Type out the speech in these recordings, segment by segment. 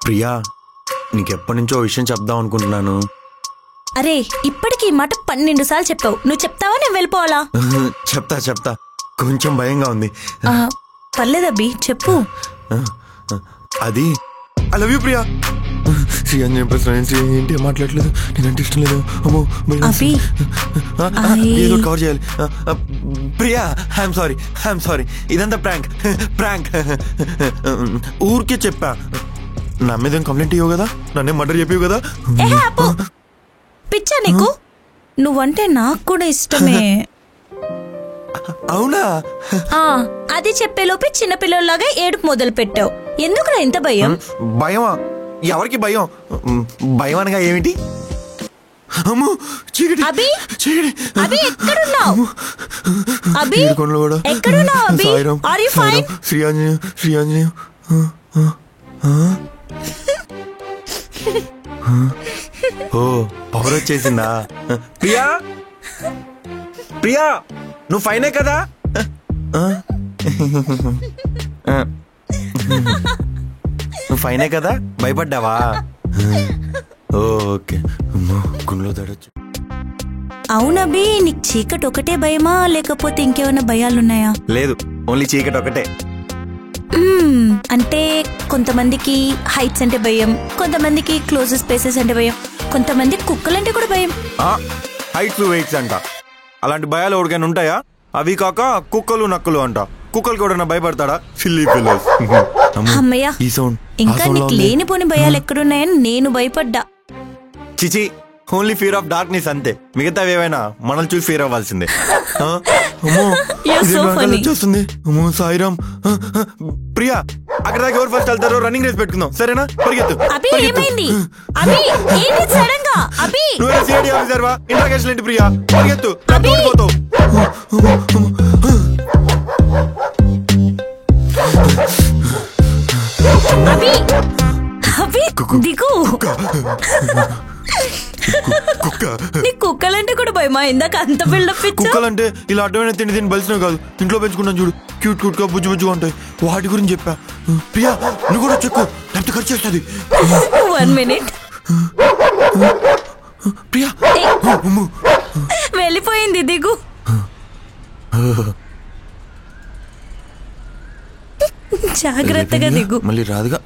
ప్రియా, నీకెప్పటి నుంచో విషయం చెప్దాం అనుకుంటున్నాను. అరే, ఇప్పటికి ఈ మాట 12 సార్లు చెప్పావు. నువ్వు చెప్తావా నేను వెళ్ళిపోవాలా? చెప్తా. కొంచెం భయంగా ఉంది. పర్లేదబ్బి, చెప్పు. అది ఐ లవ్ యూ ప్రియా. ఏంటి మాట్లాడలేదు, నేనంటే ఇష్టం లేదు. అమ్మో ఏదో కవర్ చేయాలి. Priya, I'm sorry. ఇదంతా ప్రాంక్. ఊరికే చెప్పా. నా మీద కంప్లైంట్ ఇవ్వవు కదా, నన్నే మర్డర్ చెప్పివు కదా. పిచ్చా నీకు? నువ్వంటే నాకు కూడా ఇష్టమే. అవునా? అది చెప్పేలోపే చిన్నపిల్లలాగా ఏడుపు మొదలు పెట్టావు. ఎందుకురా ఇంత భయం? భయమా? ఎవరికి భయం? భయం అనగా ఏమిటి? అమ్మో చీకటి. ఎక్కడున్నావు? శ్రీఆంజనేయం. ఓ, పవర్ వచ్చేసిందా? ప్రియా నువ్వు ఫైనే కదా? నువ్వు ఫైనే కదా? భయపడ్డావా? ఓకే. గుండెలో తడొచ్చు. అవునబి, నీకు చీకటి ఒకటే భయమా లేకపోతే ఇంకేమైనా భయాలున్నాయా? లేదు, ఓన్లీ చీకటి ఒకటే. అంటే కొంతమందికి హైట్స్ అంటే భయం, కొంతమందికి క్లోజ్ స్పేసెస్ అంటే భయం, కొంతమంది కుక్కలంటే కూడా భయం. హైట్స్ వెయిట్స్ అంట, అలాంటి భయాలు ఎవరికైనా ఉంటాయా? అవి కాక కుక్కలు నక్కలు అంట. కుక్కలు కూడా భయపడతాడా? Silly pillars. అమ్మయ్యా, ఇంకా నీకు లేనిపోని భయాలు ఎక్కడున్నాయని నేను భయపడ్డా. చిచి, ఓన్లీ ఫియర్ ఆఫ్ డార్క్నెస్ అంతే. మిగతావి ఏవైనా మనల్ని చూసి ఫియర్ అవ్వాల్సిందే. వచ్చేస్తుంది. సాయిరామ్. ప్రియా, అక్కడ దాకా ఎవరు ఫస్ట్ వెళ్తారో రన్నింగ్ రేస్ పెట్టుకుందాం, సరేనా? పరిగెత్తు. ఇంట్రాగేషన్ ఏంటి ప్రియా? పరిగెత్తు, ఓడిపోతావు. దిగు. కుక్కలంటే కూడా భయమా? ఇందాక అంత బిల్డప్ ఇచ్చా. కుక్కలంటే ఇలా అడ్డమైన తిండి బలిసినవి కాదు, ఇంట్లో పెంచుకున్నాను చూడు, క్యూట్ గా బుజ్జుగా ఉంటాయి, వాటి గురించి చెప్పా. ప్రియా, నువ్వు కూడా చెక్కు, ఎంత ఖర్చు చేస్తుంది. 1 minute. ప్రియా వెళ్ళిపోయింది, దిగు. జాగ్రత్తగా దిగు. మళ్ళీ రాదుగా.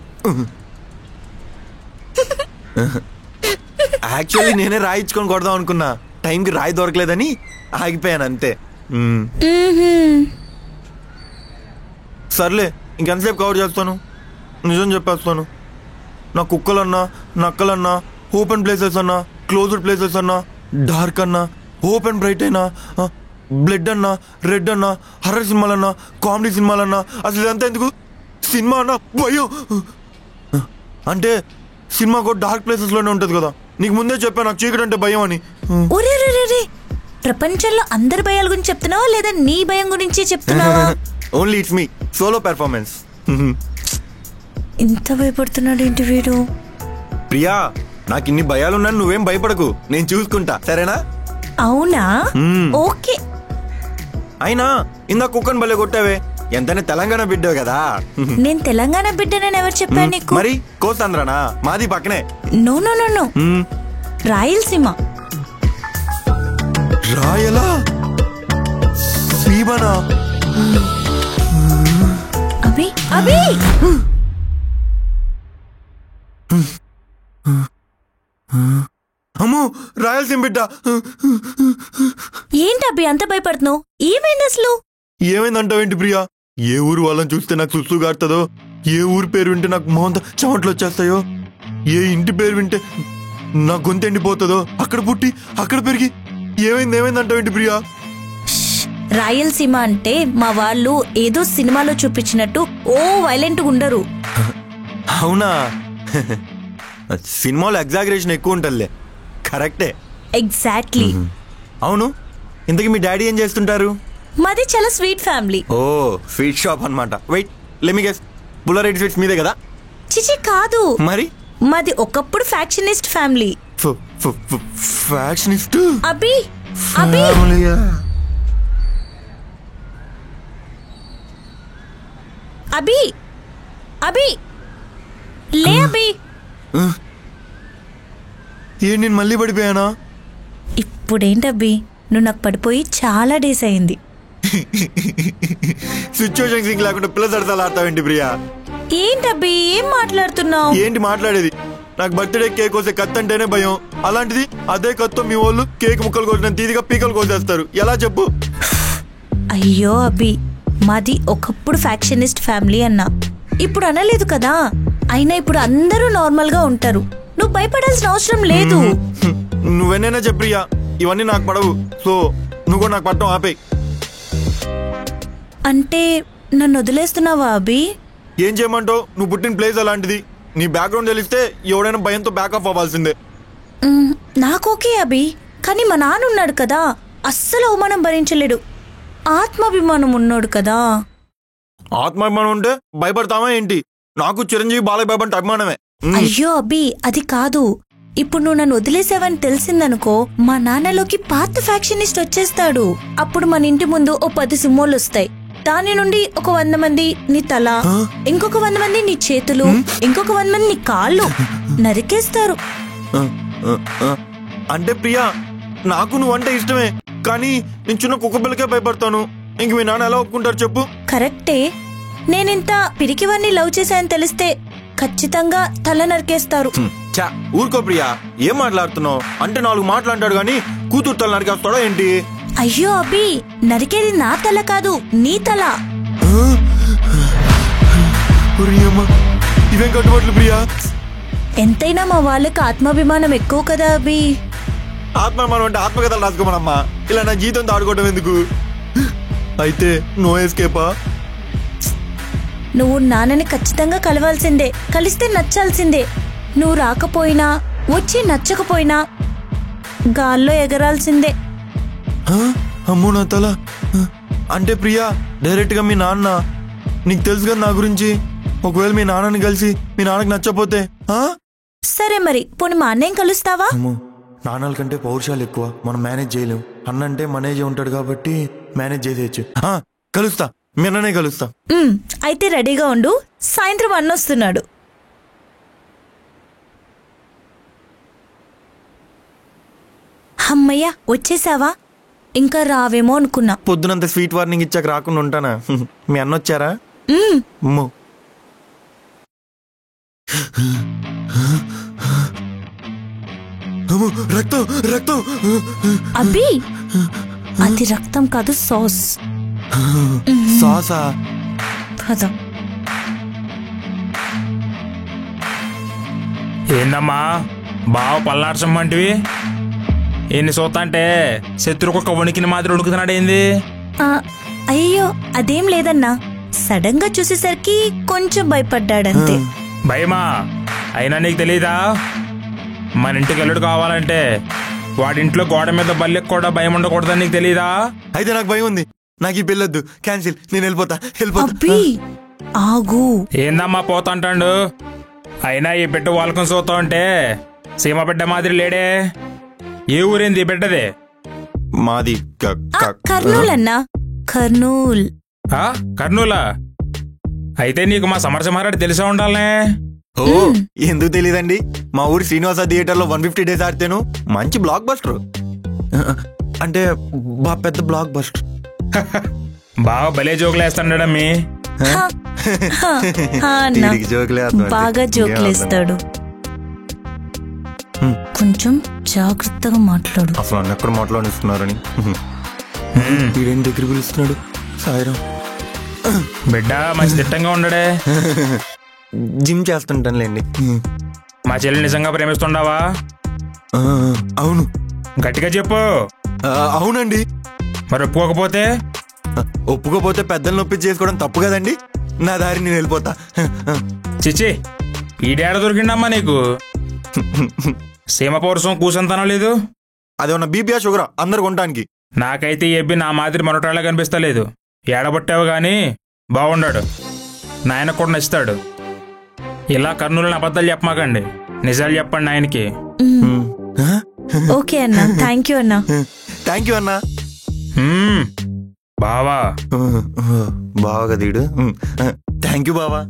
యాక్చువల్లీ నేనే రాయించుకొని కొడదాం అనుకున్నా, టైంకి రాయి దొరకలేదని ఆగిపోయాను అంతే. సర్లే, ఇంకెంతసేపు కవర్ చేస్తాను? నిజం చెప్పేస్తాను. నా కుక్కలన్నా, నక్కలన్నా, ఓపెన్ ప్లేసెస్ అన్నా, క్లోజ్డ్ ప్లేసెస్ అన్నా, డార్క్ అన్నా, ఓపెన్ బ్రైట్ అయినా, బ్లడ్ అన్నా, రెడ్ అన్నా, హర్రర్ సినిమాలన్నా, కామెడీ సినిమాలన్నా, అసలు ఇదంతా ఎందుకు? సినిమా అన్నా భయం. అంటే సినిమా కూడా డార్క్ ప్లేసెస్ లోనే ఉంటది కదా. నీకు ముందే చెప్పా నాకు చీకటి అంటే భయం అని. ప్రపంచంలో అందరి భయాల గురించి చెప్తున్నావా లేదా నీ భయం గురించి చెప్తున్నావా? Only it's me solo performance. ఇంత భయపడుతున్నాడు ఏంటి వీడు? ప్రియా, నాకు ఇన్ని భయాలున్నాను, నువ్వేం భయపడకు, నేను చూసుకుంటా, సరేనా? అవునా? ఓకే. అయినా ఇందా కుక్కను భలే కొట్టావే, ఎంతనే తెలంగాణ బిడ్డవు కదా. నేను తెలంగాణ బిడ్డనని ఎవరు చెప్పాను నీకు? మరి కోస్తాంధ్రనా? మాది పక్కనే. నో, రాయలసీమ. రాయలా సీమనా? అభి అమ్మో, రాయలసీమ బిడ్డ. ఏంటి అభి అంత భయపడుతున్నావు? ఏమైంది అసలు? ఏమైందంటావేంటి ప్రియా? ఏ ఊరు వాళ్ళని చూస్తే నాకు సుస్తు గారుతుందో, ఏ ఊరు పేరు వింటే నాకు మొహంతో చెమట్లు వచ్చేస్తాయో, ఏ ఇంటి పేరు వింటే నా గొంతు ఎండిపోతుందో, అక్కడ పుట్టి అక్కడ పెరిగి ఏమైందంటావేంటి ప్రియా? రాయలసీమ అంటే మా వాళ్ళు ఏదో సినిమాలో చూపించినట్టు ఓ వైలెంట్ ఉండరు. అవునా? సినిమాలో ఎగ్జాగరేషన్ ఎక్కువ ఉంటుందిలే. కరెక్టే. ఎగ్జాక్ట్లీ. అవును, ఇంతకీ మీ డాడీ ఏం చేస్తుంటారు? మాది చాలా sweet family. Oh, sweet shop అన్నమాట. Wait, let me guess, Bullareddy sweets మీదే కదా? చిచి కాదు. మరి మాది ఒకప్పుడు factionist family. Factionist? Abhi Abhi లే అభి. ఏంటి నేను మళ్ళీ పడిపోయానా? ఇప్పుడేంటబ్బి నువ్వు నాకు పడిపోయి చాలా డేస్ అయింది. సిచ్యువేషన్ సింక్ లేకుండా పిల్ల సరసాలు ఆడతావేంటి ప్రియా? ఏంటబ్బి ఏం మాట్లాడుతున్నావు? ఏంటి మాట్లాడేది? నాకు బర్త్డే కేక్ కోసే కత్తి అంటేనే భయం. అలాంటిది అదే కత్తో మీ వాళ్ళు కేక్ ముక్కలు కోసిన తీదిగా పీకలు కోసేస్తారు. ఎలా చెప్పు? అయ్యో అబ్బి, మాది ఒకప్పుడు ఫ్యాక్షనిస్ట్ ఫ్యామిలీ అన్నా, ఇప్పుడు అనలేదు కదా. అయినా ఇప్పుడు అందరూ నార్మల్ గా ఉంటారు. నువ్వు భయపడాల్సిన అవసరం లేదు. నువ్వెన్నైనా చెప్ప్రియా, ఇవన్నీ నాకు పడవు. సో నువ్వు కూడా నాకు పట్టం ఆపేయి. అంటే నన్ను వదిలేస్తున్నావా అభి? ఏం చేయమంటావు? నువ్వు పుట్టిన ప్లేస్ అలాంటిది. నీ బ్యాక్గ్రౌండ్ తెలిస్తే ఎవడైనా భయంతో బ్యాకప్ అవ్వాల్సిందే. నాకోకే అభి, కానీ మా నాన్న ఉన్నాడు కదా, అస్సలు అవమానం భరించలేడు. ఆత్మాభిమానం ఉన్నాడు కదా. ఆత్మాభిమానం ఉంటే భయపడతావా ఏంటి? నాకు చిరంజీవి బాలయ్య బాబు అంటే అభిమానమే. అయ్యో అభి, అది కాదు. ఇప్పుడు నువ్వు నన్ను వదిలేసావని తెలిసిందనుకో, మా నాన్నలోకి పాత ఫ్యాక్షనిస్ట్ వచ్చేస్తాడు. అప్పుడు మన ఇంటి ముందు ఓ 10 సింహోలు వస్తాయి. దాని నుండి ఒక 100 మంది నీ తల, ఇంకొక 100 మంది నీ చేతులు, ఇంకొక 100 మంది నీ కాళ్ళు నరికేస్తారు. అంటే ప్రియా, నాకు నువ్వంటే ఇష్టమే, కానీ నేను చిన్న కుక్క పిల్లకే భయపడతాను. ఇంక మీ నాన్న ఎలా ఒప్పుకుంటారు చెప్పు? కరెక్టే. నేనింత పిరికివన్నీ లవ్ చేశాయని తెలిస్తే ఖచ్చితంగా తల నరికేస్తారు. చా ఊరుకో ప్రియా, ఏం మాట్లాడుతున్నావు? అంటే 4 మాట్లాంటాడు గాని కూతురు తల నరికేస్తాడో ఏంటి? అయ్యో అభి, నరికేది నా తల కాదు, నీ తల. ఇవేం కట్టుబట్లు ప్రియా? ఎంతైనా మా వాళ్ళకి ఆత్మాభిమానం ఎక్కువ కదా అభి. ఆత్మాభిమానం అంటే ఆత్మకథలు రాసుకోమనమ్మా. ఇలా నా జీవితంతో ఆడుకోవడం ఎందుకు? అయితే నో ఎస్కేపా? నువ్వు నాన్నని ఖచ్చితంగా కలవాల్సిందే, కలిస్తే నచ్చాల్సిందే. నువ్వు రాకపోయినా, వచ్చి నచ్చకపోయినా గాల్లో ఎగరాల్సిందే. అమ్మో నా తల. అంటే ప్రియా, డైరెక్ట్ గా మీ నాన్న, నీకు తెలుసు కదా నా గురించి. ఒకవేళ మీ నాన్నని కలిసి మీ నాన్నకి నచ్చపోతే? సరే మరి, పోనీ మా అన్నయ్యం కలుస్తావా? నాన్నల కంటే పౌరుషాలు ఎక్కువ, మనం మేనేజ్ చేయలేం. అన్నంటే మనేజ్ ఉంటాడు కాబట్టి మేనేజ్ చేసేయచ్చు. కలుస్తా, మీ అన్ననే కలుస్తా. అయితే రెడీగా ఉండు, సాయంత్రం అన్న వస్తున్నాడు. అమ్మయ్య, వచ్చేసావా? ఇంకా రావేమో అనుకున్నా. పొద్దునంత స్వీట్ వార్నింగ్ ఇచ్చాక రాకుండా ఉంటానా? మీ అన్న వచ్చారా? అమ్మో, రక్తం రక్తం. అబ్బి, అది రక్తం కాదు, సాస్. సాసా? పద. ఏందమ్మా బావ పల్లాడ్చమ్మంటివి? ఎన్ని చూస్తా శత్రుకు వణికిన మాదిరి ఉడుకుతున్నాడేంది? అయ్యో అదేం లేదన్నా, సడన్ గా చూసేసరికి కొంచెం భయపడ్డాడంతే. భయమా? అయినా నీకు తెలీదా, మన ఇంటికి అల్లుడు కావాలంటే వాడింట్లో గోడ మీద బల్లెకి కూడా భయం ఉండకూడదని నీకు తెలీదా? అయితే నాకు భయం ఉంది. నాకు ఈ పెళ్ళొద్దు, క్యాన్సిల్. నేను వెళ్ళిపోతా. ఆగు. ఏందమ్మా పోతాంటాడు? అయినా ఈ బిడ్డ వాళ్ళకం చూస్తా ఉంటే సీమ బిడ్డ మాదిరి లేడే. ఏ ఊరేంది ఈ బిడ్డది? మాది కర్నూలు అన్నా, కర్నూల్. కర్నూలా? అయితే నీకు మా సమరసింహారెడ్డి తెలిసే ఉండాలనే. ఓ, ఎందుకు తెలీదండి? మా ఊరి శ్రీనివాస థియేటర్ లో 150 days ఆడితేను మంచి బ్లాక్ బస్టర్. అంటే పెద్ద బ్లాక్ బస్టర్. బాగా భలే జోకులేస్తాడమ్మి. బాగా జోకులేస్తాడు. కొంచెం జాగ్రత్తగా మాట్లాడు. అసలు అన్న ఎక్కడ మాట్లాడిస్తున్నారని వీడేం దగ్గర పిలుస్తున్నాడు. సాయిరాం. బిడ్డ మంచి దిట్టంగా ఉండడే. జిమ్ చేస్తుంటానులేండి. మా చెల్లి నిజంగా ప్రేమిస్తుండావా? అవును. గట్టిగా చెప్పు. అవునండి. మరి ఒప్పుకోకపోతే? ఒప్పుకోపోతే పెద్దలు నొప్పి చేసుకోవడం తప్పు కదండి. నా దారి నేను వెళ్ళిపోతా. చిచ్చి, ఈడేడ దొరికిండమ్మా నీకు? సీమ పౌరుషం కూసంతనం లేదు. అదేమన్నా బీపీఆ షుగరా అందరు కొనడానికి? నాకైతే ఈ అబ్బి నా మాదిరి మరొకలా కనిపిస్తలేదు. ఏడబట్టావు గాని బాగుండాడు, నాయనకు కూడా నచ్చుతాడు. ఇలా కర్నూలు అబద్ధాలు చెప్పమాకండి, నిజాలు చెప్పండి ఆయనకి. ఓకే అన్నా, థ్యాంక్ యూ అన్నా. థ్యాంక్ యూ అన్నా. బావా బావగా దీడు. థ్యాంక్ యూ బావా.